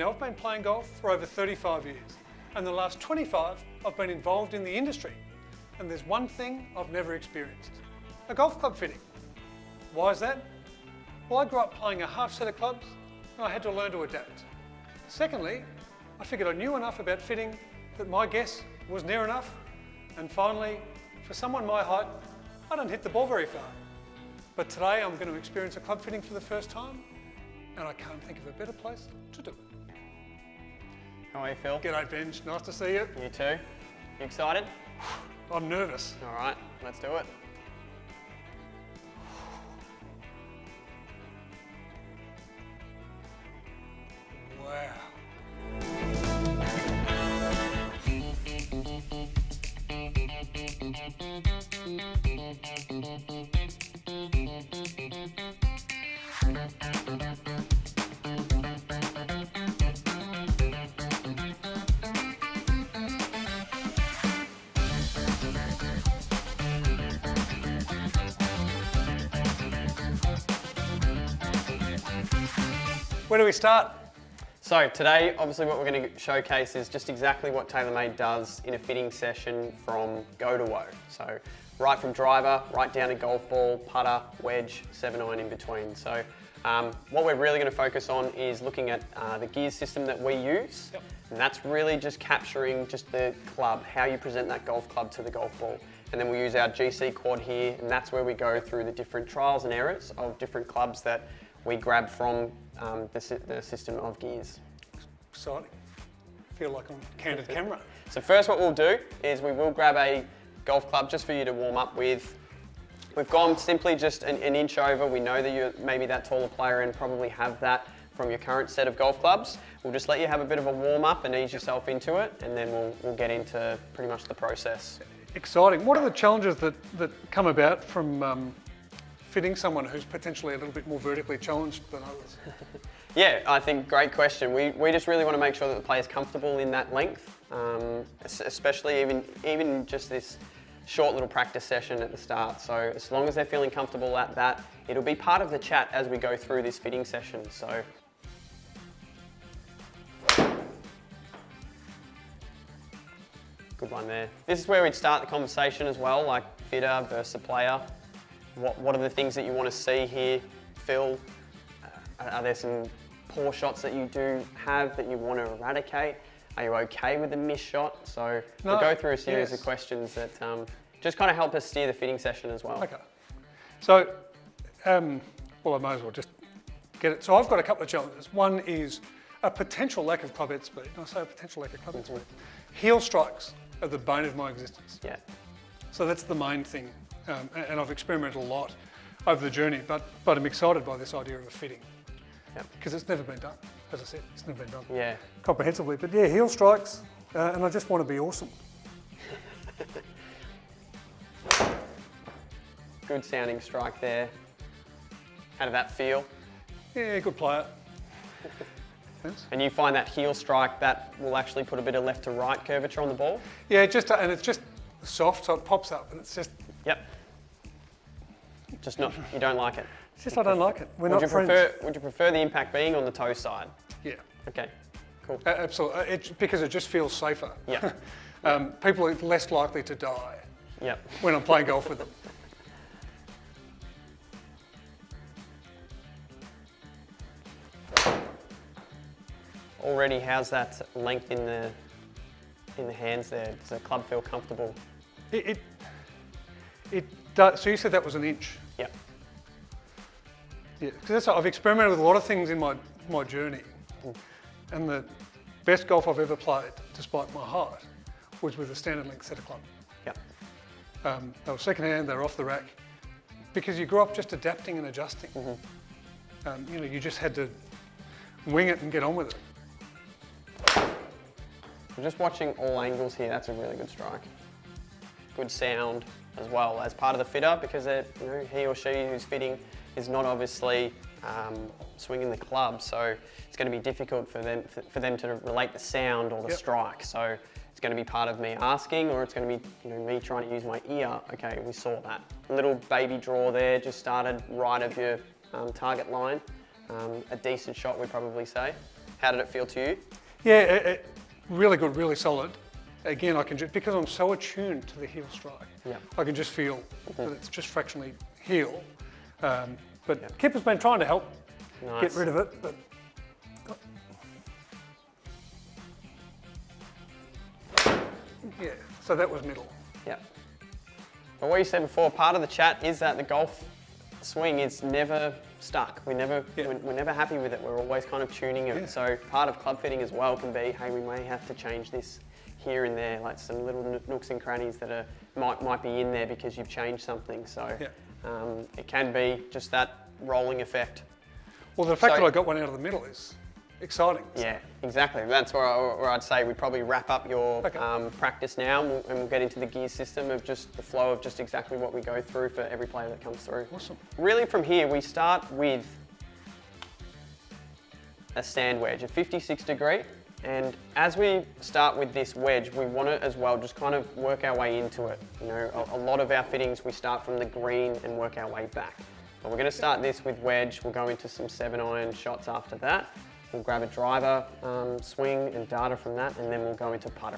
Now, I've been playing golf for over 35 years, and the last 25 I've been involved in the industry. And there's one thing I've never experienced: a golf club fitting. Why is that? Well, I grew up playing a half set of clubs, and I had to learn to adapt. Secondly, I figured I knew enough about fitting that my guess was near enough. And finally, for someone my height, I don't hit the ball very far. But today I'm going to experience a club fitting for the first time, and I can't think of a better place to do it. How are you, Phil? G'day, Benj. Nice to see you. You too. You excited? I'm nervous. All right, let's do it. Wow. Where do we start? So today, obviously what we're going to showcase is just exactly what TaylorMade does in a fitting session from go to woe. So right from driver, right down to golf ball, putter, wedge, 7-iron in between. So what we're really going to focus on is looking at the gear system that we use. Yep. And that's really just capturing just the club, how you present that golf club to the golf ball. And then we use our GC quad here, and that's where we go through the different trials and errors of different clubs that we grab from the system of gears. Exciting. I feel like I'm candid camera. So first what we'll do is we will grab a golf club just for you to warm up with. We've gone simply just an inch over. We know that you're maybe that taller player and probably have that from your current set of golf clubs. We'll just let you have a bit of a warm up and ease yourself into it, and then we'll get into pretty much the process. Exciting. What are the challenges that come about from fitting someone who's potentially a little bit more vertically challenged than others? Yeah, I think great question. We just really want to make sure that the player's comfortable in that length, especially even just this short little practice session at the start. So as long as they're feeling comfortable at that, it'll be part of the chat as we go through this fitting session. So good one there. This is where we'd start the conversation as well, like fitter versus player. What are the things that you want to see here, Phil? Are there some poor shots that you do have that you want to eradicate? Are you okay with the missed shot? So we'll go through a series of questions that just kind of help us steer the fitting session as well. Okay. So, well, I might as well just get it. So I've got a couple of challenges. One is a potential lack of club head speed. I say a potential lack of club head speed. Heel strikes are the bane of my existence. Yeah. So that's the main thing. And I've experimented a lot over the journey, but I'm excited by this idea of a fitting. Yep. Because it's never been done. As I said, it's never been done Yeah. comprehensively. But yeah, heel strikes, and I just want to be awesome. Good sounding strike there. How did that feel? Yeah, good player. Thanks. And you find that heel strike, that will actually put a bit of left to right curvature on the ball? Yeah, and it's just soft, so it pops up, and it's just... Yep. Just not, you don't like it? It's just I don't like it. We're Would not friends. Would you prefer the impact being on the toe side? Yeah. Okay, cool. Absolutely, because it just feels safer. Yeah. People are less likely to die Yep. when I'm playing golf with them. Already, how's that length in the hands there? Does the club feel comfortable? It does. So you said that was an inch. Yep. Yeah, because I've experimented with a lot of things in my journey, and the best golf I've ever played, despite my height, was with a standard length set of club. Yep. They were second hand, they were off the rack, because you grew up just adapting and adjusting. You just had to wing it and get on with it. We're just watching all angles here. That's a really good strike. Good sound as well as part of the fitter, because he or she who's fitting is not obviously swinging the club, so it's going to be difficult for them to relate the sound or the strike. So it's going to be part of me asking, or it's going to be me trying to use my ear. Okay, we saw that little baby draw there, just started right of your target line. A decent shot, we'd probably say. How did it feel to you? Yeah, really good, really solid. Again, I can just, because I'm so attuned to the heel strike, Yeah. I can just feel that it's just fractionally heel. But Kipper's been trying to help get Nice. rid of it. But yeah, so that was middle. Yeah. But what you said before, part of the chat is that the golf swing is never stuck. We're never happy with it. We're always kind of tuning it. Yeah. So part of club fitting as well can be, hey, we may have to change this here and there, like some little nooks and crannies that are might be in there because you've changed something. So it can be just that rolling effect. Well, the fact So- that I got one out of the middle is exciting. Yeah, exactly. That's where I'd say we'd probably wrap up your Okay. practice now, and we'll get into the gear system of just the flow of just exactly what we go through for every player that comes through. Awesome. Really, from here, we start with a stand wedge, a 56 degree. And as we start with this wedge, we want to as well just kind of work our way into it. You know, a lot of our fittings, we start from the green and work our way back. But we're going to start this with wedge. We'll go into some 7-iron shots after that. We'll grab a driver, swing and data from that, and then we'll go into putter.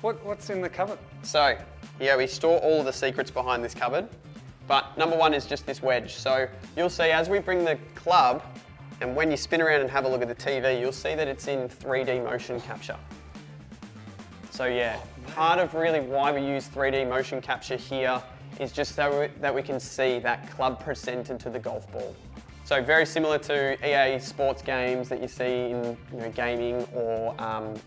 What's in the cupboard? So, yeah, we store all of the secrets behind this cupboard, but number one is just this wedge. So you'll see as we bring the club, and when you spin around and have a look at the TV, you'll see that it's in 3D motion capture. So yeah, part of really why we use 3D motion capture here is just so that we can see that club presented to the golf ball. So very similar to EA sports games that you see in gaming or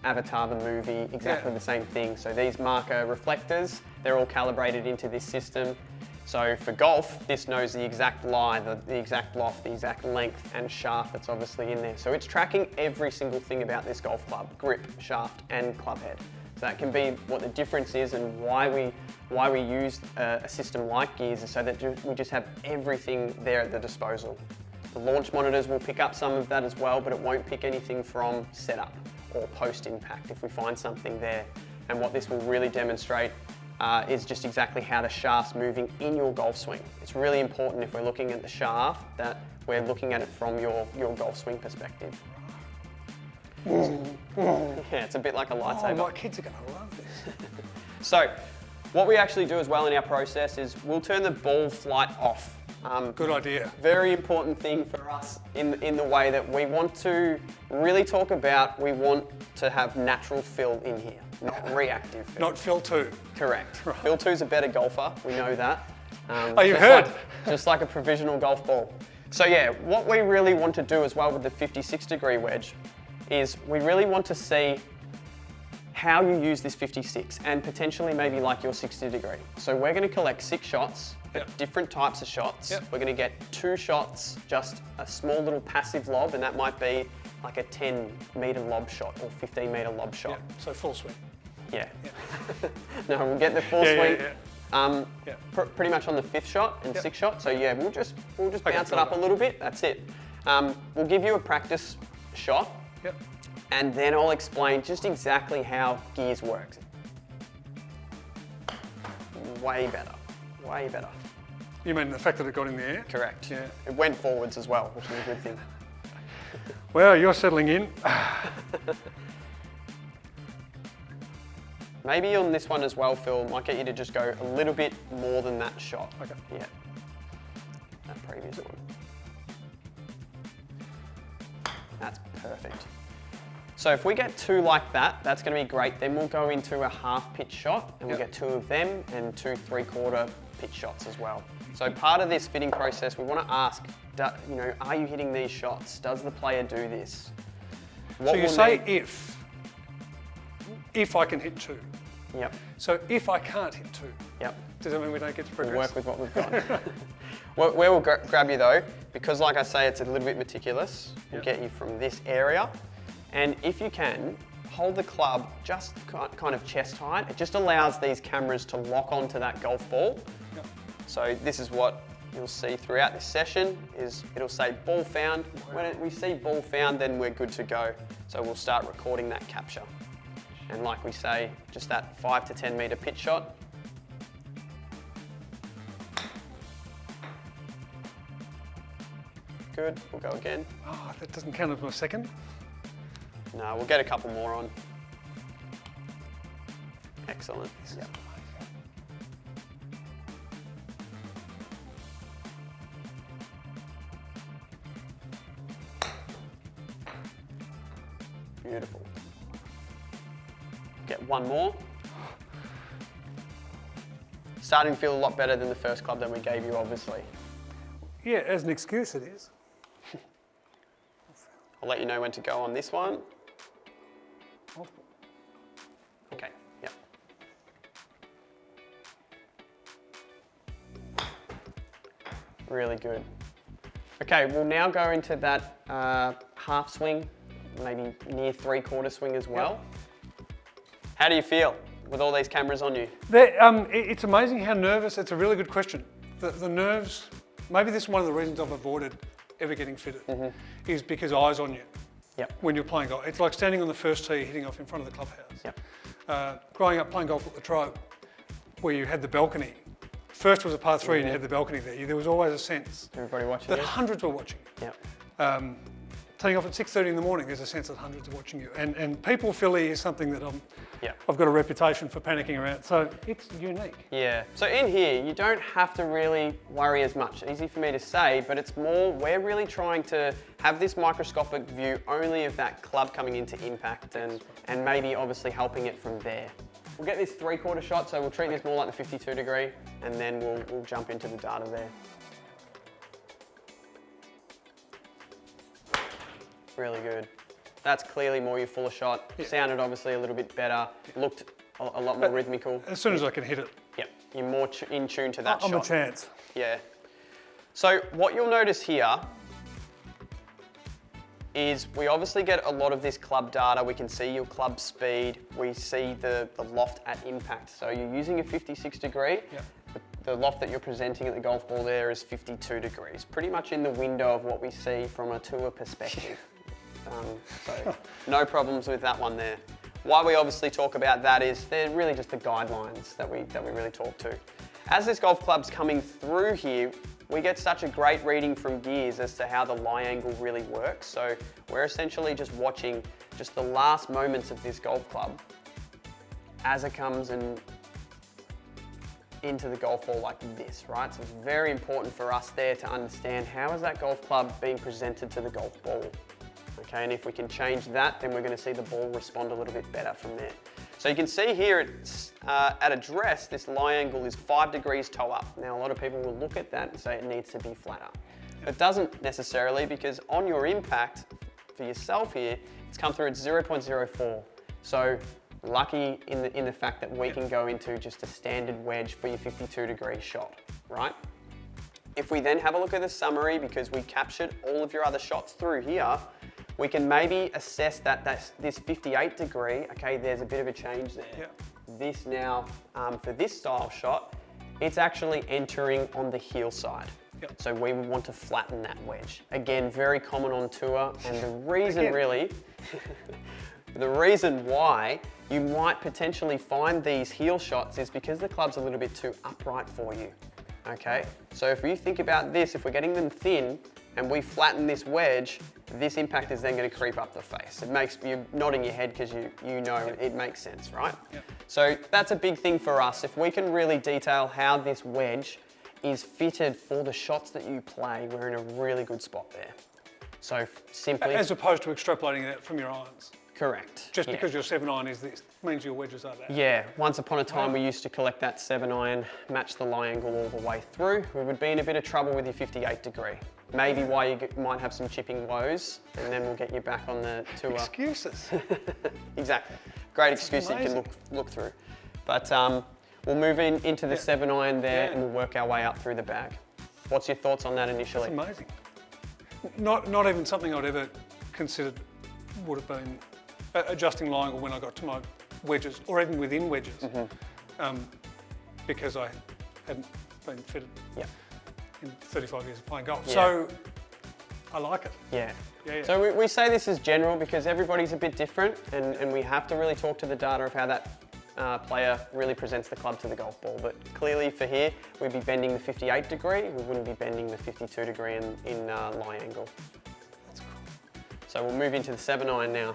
Avatar the movie, exactly the same thing. So these marker reflectors, they're all calibrated into this system. So for golf, this knows the exact lie, the exact loft, the exact length and shaft that's obviously in there. So it's tracking every single thing about this golf club, grip, shaft and club head. So that can be what the difference is and why we use a system like Gears is so that we just have everything there at the disposal. The launch monitors will pick up some of that as well, but it won't pick anything from setup or post-impact if we find something there. And what this will really demonstrate is just exactly how the shaft's moving in your golf swing. It's really important if we're looking at the shaft that we're looking at it from your golf swing perspective. Yeah, it's a bit like a lightsaber. Oh, my kids are going to love this. So, what we actually do as well in our process is we'll turn the ball flight off. Good idea. Very important thing for us in the way that we want to really talk about, we want to have natural fill in here, not reactive fill. Not Phil 2. Correct. Phil 2's a better golfer, we know that. Oh, you've just heard. just like a provisional golf ball. So yeah, what we really want to do as well with the 56 degree wedge is we really want to see how you use this 56 and potentially maybe like your 60 degree. So we're going to collect 6 shots, different types of shots. We're going to get 2 shots, just a small little passive lob, and that might be like a 10-meter lob shot or 15-meter lob shot. So full swing. Yeah. No, we'll get the full swing. Yeah. Pretty much on the 5th shot and 6th shot. So yeah, we'll just bounce it up a right. little bit. That's it. We'll give you a practice shot. Yep. And then I'll explain just exactly how Gears works. Way better, way better. You mean the fact that it got in the air? Correct. Yeah. It went forwards as well, which is a good thing. Well, you're settling in. Maybe on this one as well, Phil, might get you to just go a little bit more than that shot. Okay. Yeah. That previous one. That's perfect. So if we get 2 like that, that's going to be great. Then we'll go into a half pitch shot and we'll get 2 of them and 2 3/4 pitch shots as well. So part of this fitting process, we want to ask, are you hitting these shots? Does the player do this? So you say if I can hit 2. Yep. So if I can't hit 2, Yep. does that mean we don't get to progress? We'll work with what we've got. Where we'll grab you though, because like I say, it's a little bit meticulous, we'll get you from this area. And if you can, hold the club just kind of chest height. It just allows these cameras to lock onto that golf ball. Yep. So this is what you'll see throughout this session, is it'll say ball found. When we see ball found, then we're good to go. So we'll start recording that capture. And like we say, just that 5 to 10 meter pitch shot. Good, we'll go again. Oh, that doesn't count as my second. No, we'll get a couple more on. Excellent. Yep. Beautiful. Get one more. Starting to feel a lot better than the first club that we gave you, obviously. Yeah, as an excuse it is. I'll let you know when to go on this one. Multiple. Okay, yep. Really good. Okay, we'll now go into that half swing, maybe near 3/4 swing as well. How do you feel with all these cameras on you? It's amazing how nervous, it's a really good question. The nerves, maybe this is one of the reasons I've avoided ever getting fitted, is because eyes on you Yep. when you're playing golf. It's like standing on the first tee hitting off in front of the clubhouse. Yep. Growing up playing golf at the Trobe, where you had the balcony, first was a par 3 and you had the balcony there, there was always a sense Everybody watching that you? hundreds were watching you. Yep. Taking off at 6:30 in the morning, there's a sense that hundreds are watching you. And people Philly is something that Yep. I've got a reputation for panicking around, so it's unique. Yeah, so in here, you don't have to really worry as much. Easy for me to say, but it's more, we're really trying to have this microscopic view only of that club coming into impact and maybe obviously helping it from there. We'll get this 3/4 shot, so we'll treat this more like the 52 degree, and then we'll jump into the data there. Really good. That's clearly more your fuller shot. Yeah. Sounded obviously a little bit better. Looked a lot more rhythmical. As soon as I can hit it, Yep, you're more in tune to that I'm shot. a chance. Yeah. So what you'll notice here is we obviously get a lot of this club data. We can see your club speed. We see the loft at impact. So you're using a 56 degree. Yep. The loft that you're presenting at the golf ball there is 52 degrees. Pretty much in the window of what we see from a tour perspective. So no problems with that one there. Why we obviously talk about that is they're really just the guidelines that we really talk to. As this golf club's coming through here, we get such a great reading from Gears as to how the lie angle really works. So we're essentially just watching just the last moments of this golf club as it comes into the golf ball like this, right? So it's very important for us there to understand how is that golf club being presented to the golf ball. Okay, and if we can change that, then we're going to see the ball respond a little bit better from there. So you can see here it's, at address, this lie angle is 5 degrees toe up. Now a lot of people will look at that and say it needs to be flatter. It doesn't necessarily, because on your impact for yourself here, it's come through at 0.04. So lucky in the fact that we can go into just a standard wedge for your 52 degree shot, right? If we then have a look at the summary, because we captured all of your other shots through here, we can maybe assess that this 58 degree, okay, there's a bit of a change there. Yeah. This now, for this style shot, it's actually entering on the heel side. Yep. So we would want to flatten that wedge. Again, very common on tour, and the reason really, the reason why you might potentially find these heel shots is because the club's a little bit too upright for you, okay? So if you think about this, if we're getting them thin and we flatten this wedge, this impact is then going to creep up the face. It makes you nodding your head because you know it makes sense, right? Yep. So that's a big thing for us. If we can really detail how this wedge is fitted for the shots that you play, we're in a really good spot there. So simply... As opposed to extrapolating that from your irons. Correct. Just yeah. because your 7-iron is this, means your wedges are that. Yeah, once upon a time we used to collect that 7-iron, match the lie angle all the way through. We would be in a bit of trouble with your 58 degree. Maybe why you might have some chipping woes, and then we'll get you back on the tour. Excuses. Exactly. Great excuse that you can look through. But we'll move into the 7-iron there and we'll work our way up through the bag. What's your thoughts on that initially? It's amazing. Not even something I'd ever considered would have been adjusting lie angle when I got to my wedges, or even within wedges, because I hadn't been fitted in 35 years of playing golf. Yeah. So I like it. Yeah. Yeah. So we say this is general because everybody's a bit different, and we have to really talk to the data of how that player really presents the club to the golf ball. But clearly for here, we'd be bending the 58 degree, we wouldn't be bending the 52 degree in lie angle. That's cool. So we'll move into the 7-iron now.